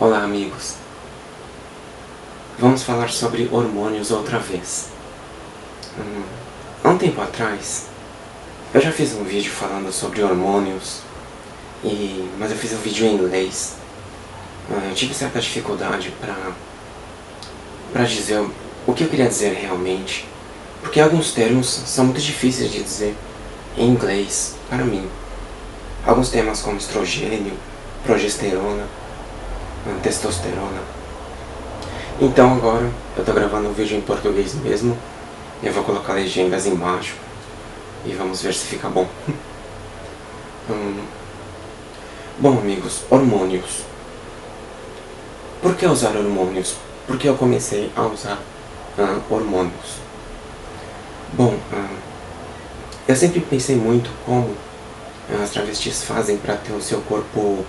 Olá, amigos. Vamos falar sobre hormônios outra vez. Há um tempo atrás, eu já fiz um vídeo falando sobre hormônios, mas eu fiz um vídeo em inglês. Eu tive certa dificuldade para dizer o que eu queria dizer realmente, porque alguns termos são muito difíceis de dizer em inglês para mim. Alguns temas como estrogênio, progesterona, testosterona. Então agora eu tô gravando um vídeo em português mesmo. Eu vou colocar legendas embaixo e vamos ver se fica bom. Bom, amigos, hormônios. Por que usar hormônios? Por que eu comecei a usar hormônios? Bom, eu sempre pensei muito como as travestis fazem para ter o seu corpo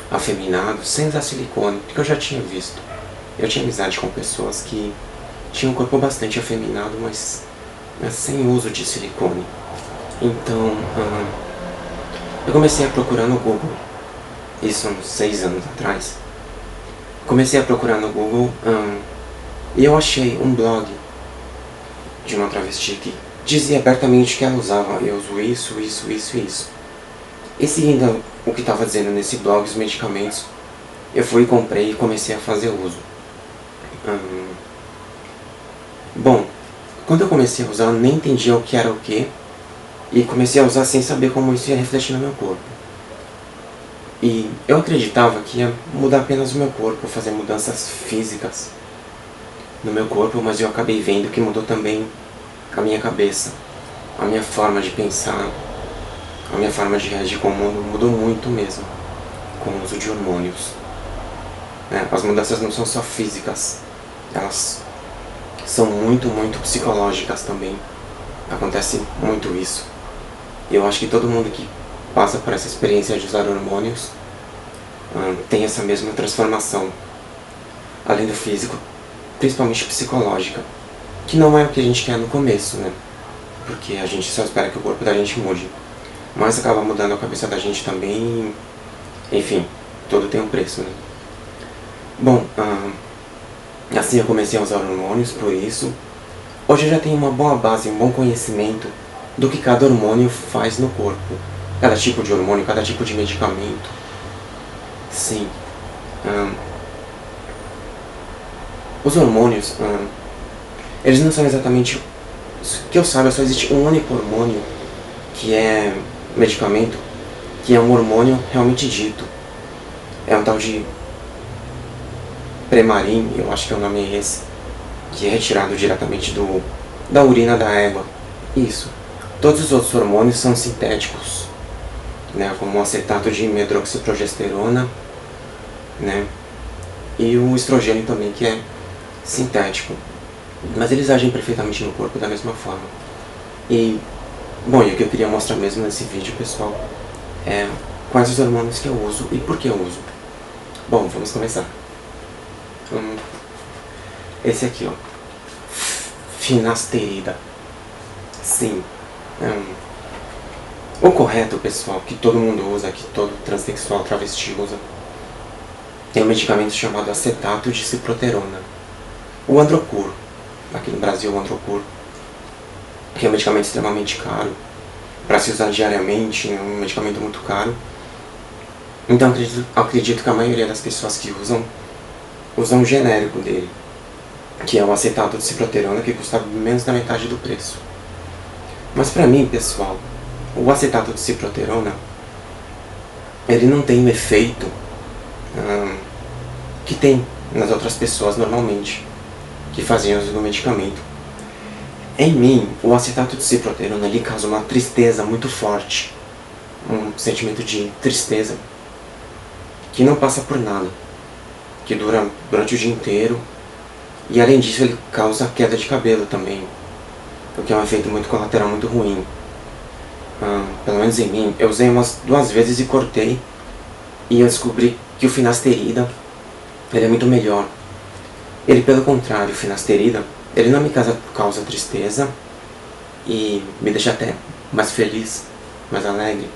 afeminado sem usar silicone, porque eu já tinha visto. Eu tinha amizade com pessoas que tinham um corpo bastante afeminado, mas sem uso de silicone. Então, eu comecei a procurar no Google, isso há uns 6 anos atrás. Comecei a procurar no Google e eu achei um blog de uma travesti que dizia abertamente que ela usava: eu uso isso, isso, isso e isso. E seguindo o que estava dizendo nesse blog, os medicamentos, eu fui, comprei e comecei a fazer uso. Bom, quando eu comecei a usar, eu nem entendia o que era o que, e comecei a usar sem saber como isso ia refletir no meu corpo. E eu acreditava que ia mudar apenas o meu corpo, fazer mudanças físicas no meu corpo, mas eu acabei vendo que mudou também a minha cabeça, a minha forma de pensar, a minha forma de reagir com o mundo mudou muito mesmo com o uso de hormônios. As mudanças não são só físicas, elas são muito, muito psicológicas também. Acontece muito isso. E eu acho que todo mundo que passa por essa experiência de usar hormônios tem essa mesma transformação, além do físico, principalmente psicológica, que não é o que a gente quer no começo, né? Porque a gente só espera que o corpo da gente mude, mas acaba mudando a cabeça da gente também. Enfim, tudo tem um preço, né? Bom, assim eu comecei a usar hormônios, por isso hoje eu já tenho uma boa base, um bom conhecimento do que cada hormônio faz no corpo. Cada tipo de hormônio, cada tipo de medicamento. Sim. Os hormônios, eles não são exatamente... que eu saiba, só existe um único hormônio que é medicamento, que é um hormônio realmente dito. É um tal de Premarin, eu acho que o nome é esse, que é retirado diretamente da urina da égua. Isso. Todos os outros hormônios são sintéticos, né, como o acetato de medroxiprogesterona, né, e o estrogênio também, que é sintético. Mas eles agem perfeitamente no corpo da mesma forma. E, bom, e o que eu queria mostrar mesmo nesse vídeo, pessoal, é quais os hormônios que eu uso e por que eu uso. Bom, vamos começar. Esse aqui, ó, finasterida. Sim. O correto, pessoal, que todo mundo usa, que todo transexual travesti usa, é um medicamento chamado acetato de ciproterona. O Androcur, aqui no Brasil o Androcur, que é um medicamento extremamente caro, para se usar diariamente, é um medicamento muito caro. Então acredito que a maioria das pessoas que usam um genérico dele, que é o acetato de ciproterona, que custa menos da metade do preço. Mas pra mim, pessoal, o acetato de ciproterona, ele não tem o efeito que tem nas outras pessoas normalmente, que fazem uso do medicamento. Em mim, o acetato de ciproterona, ele causa uma tristeza muito forte, um sentimento de tristeza que não passa por nada, que dura durante o dia inteiro, e além disso ele causa queda de cabelo também, o que é um efeito muito colateral, muito ruim. Pelo menos em mim, eu usei umas 2 vezes e cortei, e eu descobri que o finasterida, ele é muito melhor. Ele, pelo contrário, o finasterida, ele não me causa tristeza, e me deixa até mais feliz, mais alegre.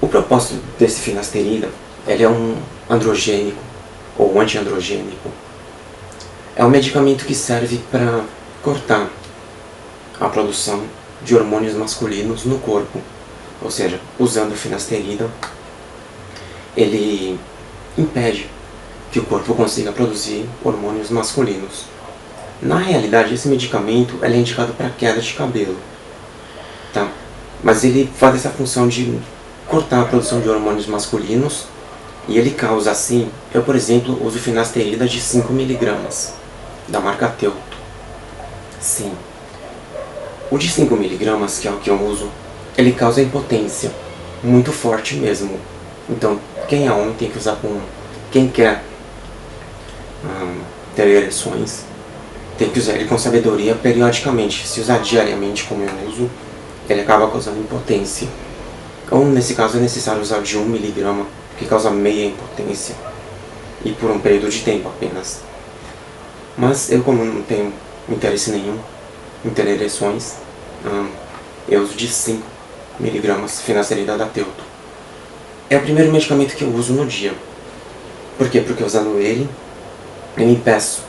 O propósito desse finasterida Ele é um androgênico ou antiandrogênico. É um medicamento que serve para cortar a produção de hormônios masculinos no corpo. Ou seja, usando finasterida, ele impede que o corpo consiga produzir hormônios masculinos. Na realidade, esse medicamento é indicado para queda de cabelo, tá? Mas ele faz essa função de cortar a produção de hormônios masculinos e ele causa assim, eu por exemplo uso finasterida de 5 miligramas da marca Teuto. Sim, o de 5 miligramas, que é o que eu uso, ele causa impotência, muito forte mesmo. Então, quem é homem tem que usar com... Quem quer ter ereções, tem que usar ele com sabedoria periodicamente. Se usar diariamente como eu uso, ele acaba causando impotência. Ou nesse caso é necessário usar de 1 miligrama, que causa meia impotência. E por um período de tempo apenas. Mas eu, como não tenho interesse nenhum em ter ereções, eu uso de 5 miligramas finasterida da Teuto. É o primeiro medicamento que eu uso no dia. Por quê? Porque usando ele, eu impeço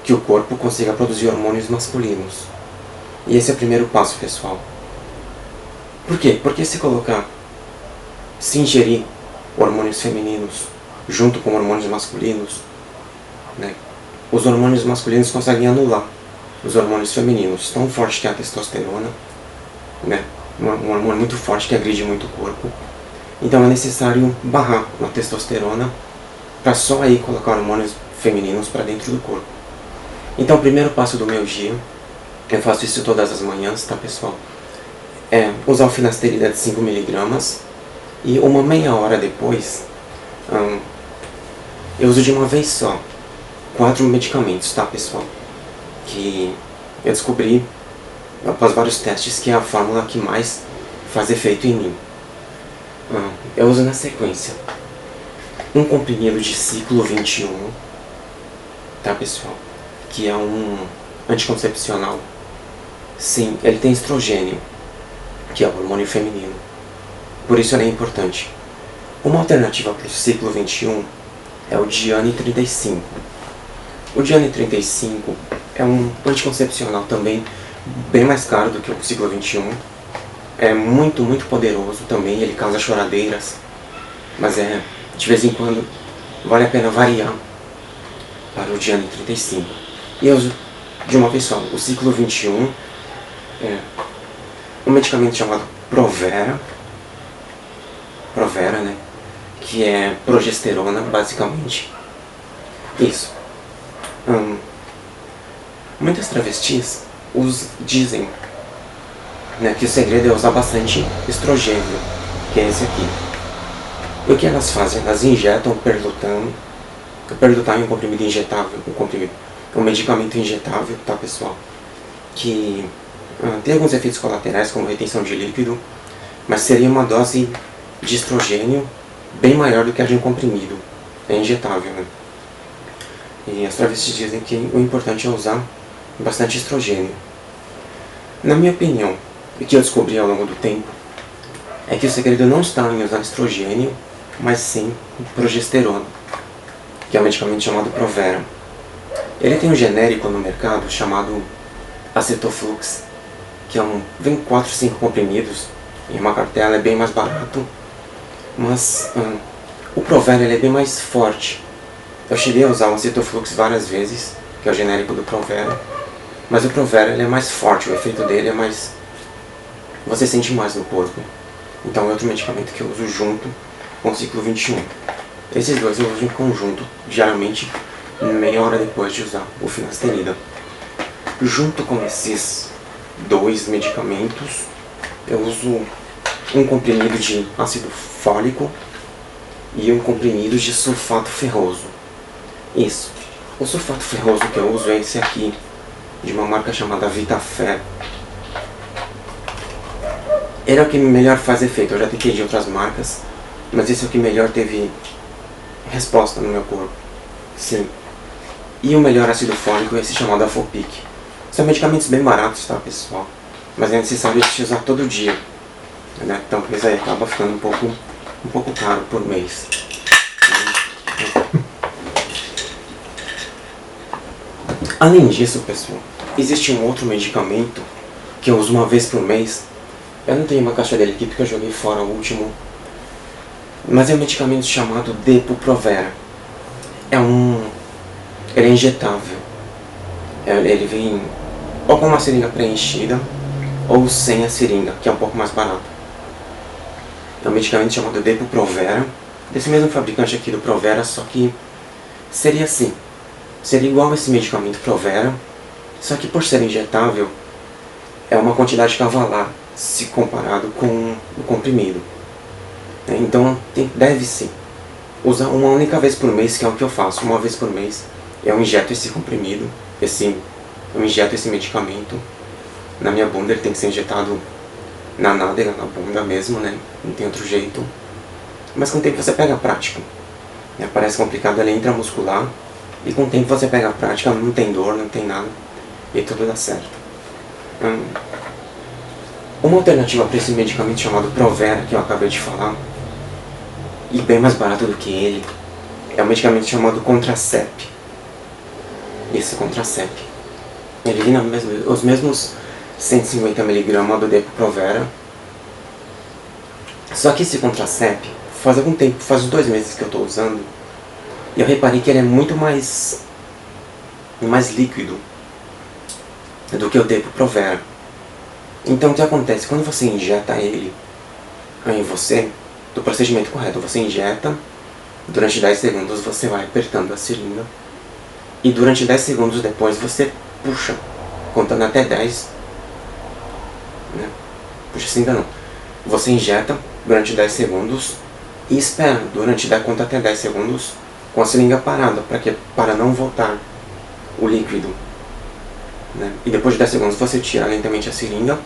que o corpo consiga produzir hormônios masculinos. E esse é o primeiro passo, pessoal. Por quê? Porque se ingerir hormônios femininos junto com hormônios masculinos, né, os hormônios masculinos conseguem anular os hormônios femininos, tão forte que é a testosterona, né, um hormônio muito forte que agride muito o corpo. Então é necessário barrar a testosterona para só aí colocar hormônios femininos para dentro do corpo. Então o primeiro passo do meu dia, eu faço isso todas as manhãs, tá pessoal? É usar o finasterida de 5 miligramas e uma meia hora depois, eu uso de uma vez só 4 medicamentos, tá pessoal? Que eu descobri após vários testes que é a fórmula que mais faz efeito em mim. Eu uso na sequência um comprimido de ciclo 21, tá pessoal? Que é um anticoncepcional. Sim, ele tem estrogênio, que é o hormônio feminino. Por isso ele é importante. Uma alternativa para o ciclo 21 é o Diane 35. O Diane 35 é um anticoncepcional também bem mais caro do que o ciclo 21. É muito, muito poderoso também, ele causa choradeiras. Mas de vez em quando, vale a pena variar para o Diane 35. E eu uso de uma vez só. O ciclo 21 é um medicamento chamado Provera, né? Que é progesterona, basicamente. Isso. Muitas travestis dizem, né, que o segredo é usar bastante estrogênio, que é esse aqui. E o que elas fazem? Elas injetam o Perlutan. O Perlutan é um comprimido injetável, um medicamento injetável, tá pessoal? Que tem alguns efeitos colaterais, como retenção de líquido, mas seria uma dose de estrogênio bem maior do que a de um comprimido. É injetável, né? E as travestis dizem que o importante é usar bastante estrogênio. Na minha opinião, o que eu descobri ao longo do tempo, é que o segredo não está em usar estrogênio, mas sim progesterona, que é um medicamento chamado Provera. Ele tem um genérico no mercado chamado Acetoflux, que vem 4, 5 comprimidos em uma cartela, é bem mais barato, mas o Provera ele é bem mais forte. Eu cheguei a usar o Acetoflux várias vezes, que é o genérico do Provera, mas o Provera ele é mais forte, o efeito dele é mais... você sente mais no corpo. Então é outro medicamento que eu uso junto com o ciclo 21. Esses dois eu uso em conjunto, diariamente, meia hora depois de usar o finasterida. Junto com esses 2 medicamentos, eu uso um comprimido de ácido fólico e um comprimido de sulfato ferroso. Isso. O sulfato ferroso que eu uso é esse aqui, de uma marca chamada Vitafer. Ele é o que melhor faz efeito. Eu já tentei de outras marcas, mas esse é o que melhor teve resposta no meu corpo. Sim. E o melhor ácido fólico é esse chamado Afopic. São medicamentos bem baratos, tá pessoal? Mas é necessário se usar todo dia, né? Então isso aí acaba ficando um pouco caro por mês. Além disso, pessoal, existe um outro medicamento que eu uso uma vez por mês. Eu não tenho uma caixa dele aqui porque eu joguei fora o último. Mas é um medicamento chamado Depo-Provera. Ele é injetável. Ele vem ou com uma seringa preenchida ou sem a seringa, que é um pouco mais barato. É um medicamento chamado Depo-Provera, desse mesmo fabricante aqui do Provera, só que seria assim. Seria igual esse medicamento Provera, só que por ser injetável, é uma quantidade cavalar se comparado com o comprimido. Então deve-se usar uma única vez por mês, que é o que eu faço. Uma vez por mês eu injeto esse comprimido, eu injeto esse medicamento na minha bunda. Ele tem que ser injetado na nádega, na bunda mesmo, né? Não tem outro jeito. Mas com o tempo você pega a prática. Parece complicado, ele é intramuscular. E com o tempo você pega a prática, não tem dor, não tem nada. E tudo dá certo. Uma alternativa para esse medicamento chamado Provera, que eu acabei de falar, e bem mais barato do que ele, é um medicamento chamado Contracep. Esse Contracep, ele vem os mesmos 150 mg do Depo-Provera. Só que esse Contracep, faz algum tempo, faz uns 2 meses que eu estou usando, e eu reparei que ele é muito mais líquido do que o Depo-Provera. Então o que acontece? Quando você injeta ele em você, do procedimento correto, você injeta, durante 10 segundos você vai apertando a seringa, e durante 10 segundos depois você puxa, contando até 10, né? Puxa assim ainda não. Você injeta durante 10 segundos e espera, conta até 10 segundos com a seringa parada, para não voltar o líquido, né? E depois de 10 segundos você tira lentamente a seringa,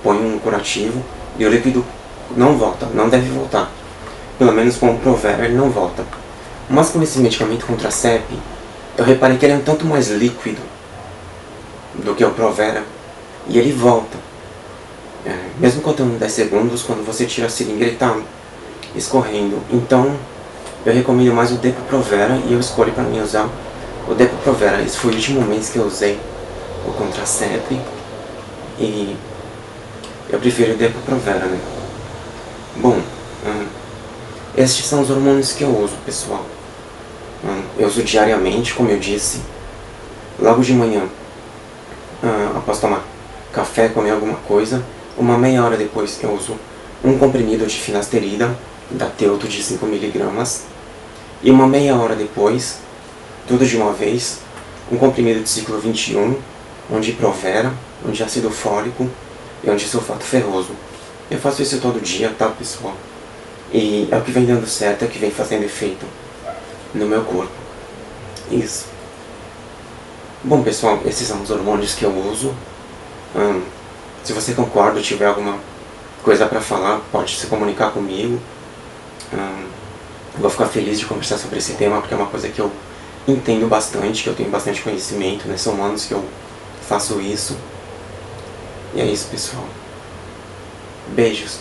põe um curativo e o líquido não volta, não deve voltar. Pelo menos com o Provera ele não volta. Mas com esse medicamento Contracep, eu reparei que ele é um tanto mais líquido do que o Provera e ele volta. Mesmo contando 10 segundos, quando você tira a seringa ele está escorrendo. Então eu recomendo mais o Depo-Provera e eu escolho para mim usar o Depo-Provera. Esse foi o último mês que eu usei o Contracep e eu prefiro o Depo-Provera, né? Bom, estes são os hormônios que eu uso, pessoal. Eu uso diariamente, como eu disse. Logo de manhã, após tomar café, comer alguma coisa, uma meia hora depois eu uso um comprimido de finasterida, da Teuto de 5 mg, e uma meia hora depois, tudo de uma vez, um comprimido de ciclo 21, um de Provera, um de ácido fólico e um de sulfato ferroso. Eu faço isso todo dia, tá, pessoal? E é o que vem dando certo, é o que vem fazendo efeito no meu corpo. Isso. Bom, pessoal, esses são os hormônios que eu uso. Se você concorda ou tiver alguma coisa para falar, pode se comunicar comigo. Vou ficar feliz de conversar sobre esse tema, porque é uma coisa que eu entendo bastante, que eu tenho bastante conhecimento, né? São anos que eu faço isso. E é isso, pessoal. Beijos.